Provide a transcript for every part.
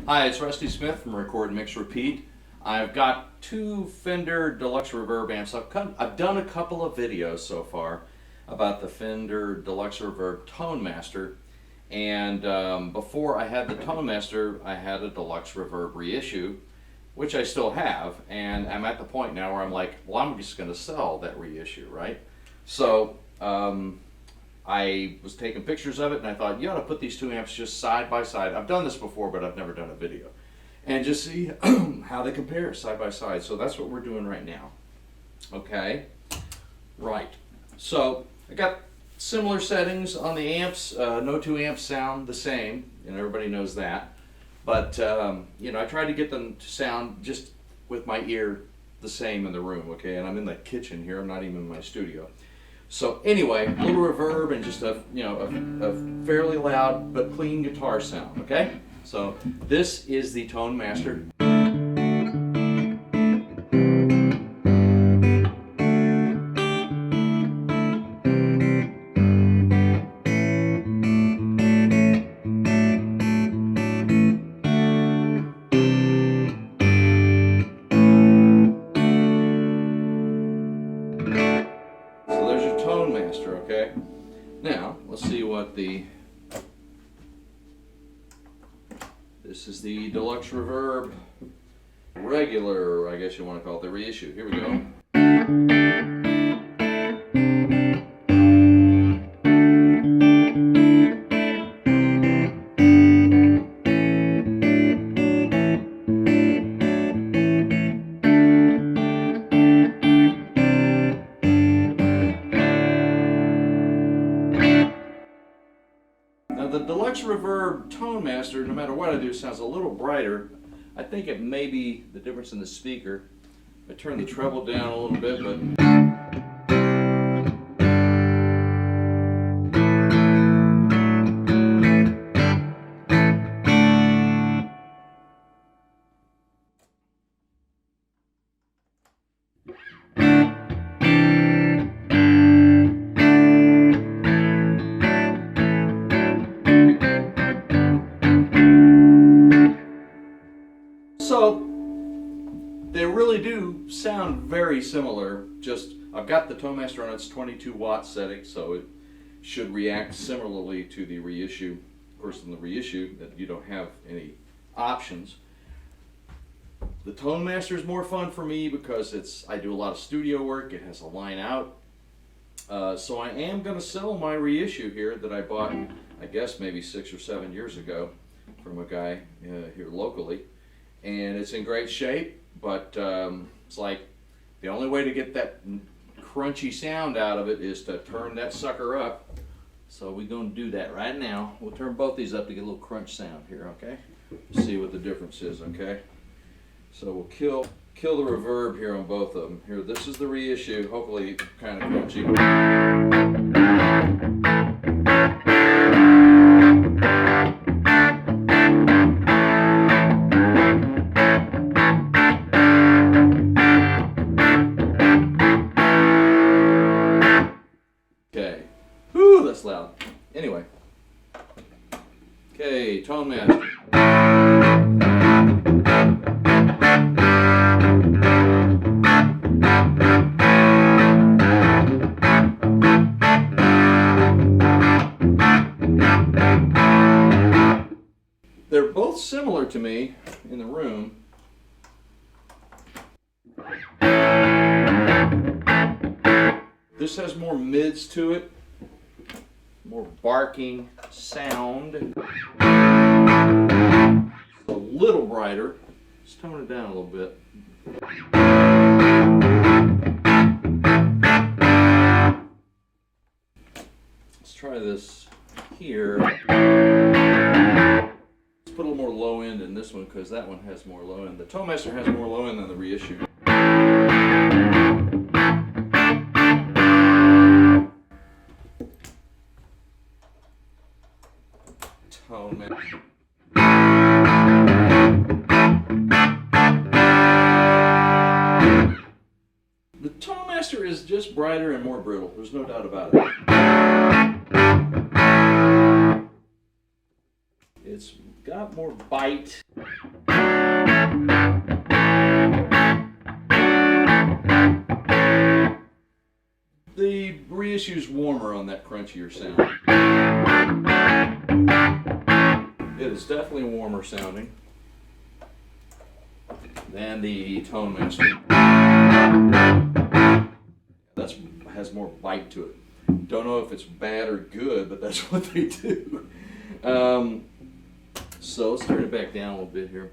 Hi, it's Rusty Smith from Record, Mix, Repeat. I've got two Fender Deluxe Reverb amps. I've done a couple of videos so far about the Fender Deluxe Reverb Tone Master, and before I had the Tone Master, I had a Deluxe Reverb reissue, which I still have, and I'm at the point now where I'm like, well, I'm just going to sell that reissue, right? So I was taking pictures of it, and I thought, you ought to put these two amps just side by side. I've done this before, but I've never done a video. And just see how they compare side by side. So that's what we're doing right now. Okay? Right. So I got similar settings on the amps. No two amps sound the same, and everybody knows that. But, you know, I tried to get them to sound just with my ear the same in the room, okay? And I'm in the kitchen here. I'm not even in my studio. So anyway, a little reverb and just a fairly loud but clean guitar sound, okay? So this is the Tone Master. Tone Master, okay? Now, let's see what this is the Deluxe Reverb regular, I guess you want to call it the reissue. Here we go. Now the Deluxe Reverb Tone Master, no matter what I do, sounds a little brighter. I think it may be the difference in the speaker. I turn the treble down a little bit, but so they really do sound very similar. Just I've got the Tone Master on its 22 watt setting, so it should react similarly to the reissue. Of course, in the reissue, that you don't have any options. The Tone Master is more fun for me because I do a lot of studio work. It has a line out. So I am going to sell my reissue here that I bought, I guess maybe 6 or 7 years ago from a guy here locally. And it's in great shape, but it's like the only way to get that crunchy sound out of it is to turn that sucker up. So we're going to do that right now. We'll turn both these up to get a little crunch sound here, okay? See what the difference is, okay? So we'll kill the reverb here on both of them. Here, this is the reissue, hopefully kind of crunchy. Okay. Whew, that's loud. Anyway. Okay, Tone Master. They're both similar to me in the room. This has more mids to it, more barking sound. A little brighter. Let's tone it down a little bit. Let's try this here. Put a little more low end in this one because that one has more low end. The Tone Master has more low end than the reissue. Tone Master. The Tone Master is just brighter and more brittle. There's no doubt about it. It's got more bite. Reissue's warmer on that crunchier sound. It is definitely warmer sounding than the Tone Master. That has more bite to it. Don't know if it's bad or good, but that's what they do. So let's turn it back down a little bit here.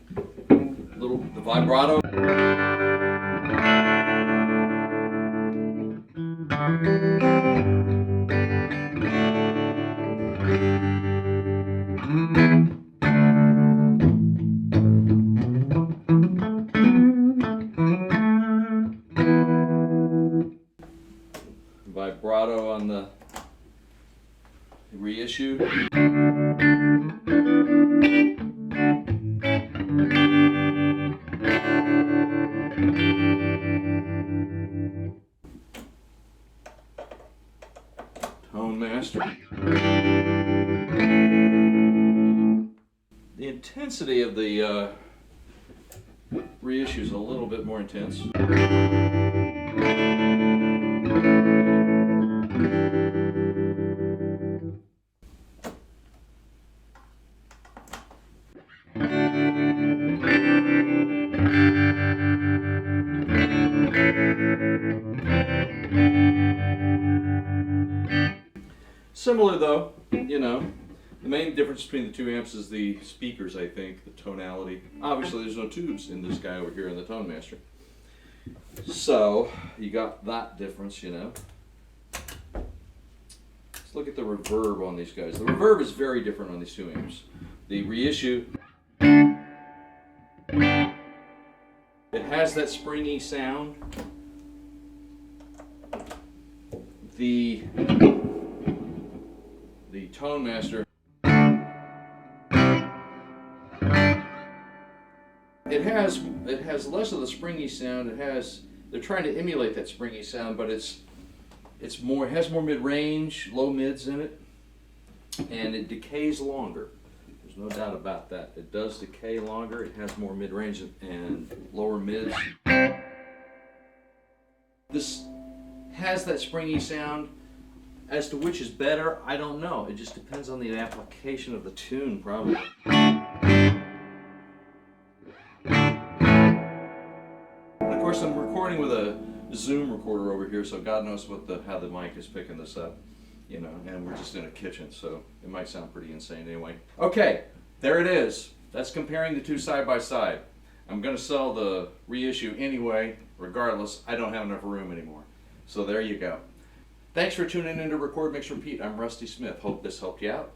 The vibrato. Vibrato on the Reissue. Tone Master. The intensity of the Reissue is a little bit more intense. Similar though, you know, the main difference between the two amps is the speakers, I think, the tonality. Obviously there's no tubes in this guy over here in the Tone Master. So, you got that difference, you know. Let's look at the reverb on these guys. The reverb is very different on these two amps. The Reissue, it has that springy sound. The Tone Master, it has less of the springy sound. They're trying to emulate that springy sound, but it has more mid-range, low mids in it, and it decays longer. There's no doubt about that. It does decay longer. It has more mid-range and lower mids. This has that springy sound. As to which is better, I don't know. It just depends on the application of the tune, probably. And of course, I'm recording with a Zoom recorder over here, so God knows how the mic is picking this up, you know. And we're just in a kitchen, so it might sound pretty insane anyway. Okay, there it is. That's comparing the two side by side. I'm going to sell the Reissue anyway, regardless. I don't have enough room anymore. So there you go. Thanks for tuning in to Record, Mix, Repeat. I'm Rusty Smith. Hope this helped you out.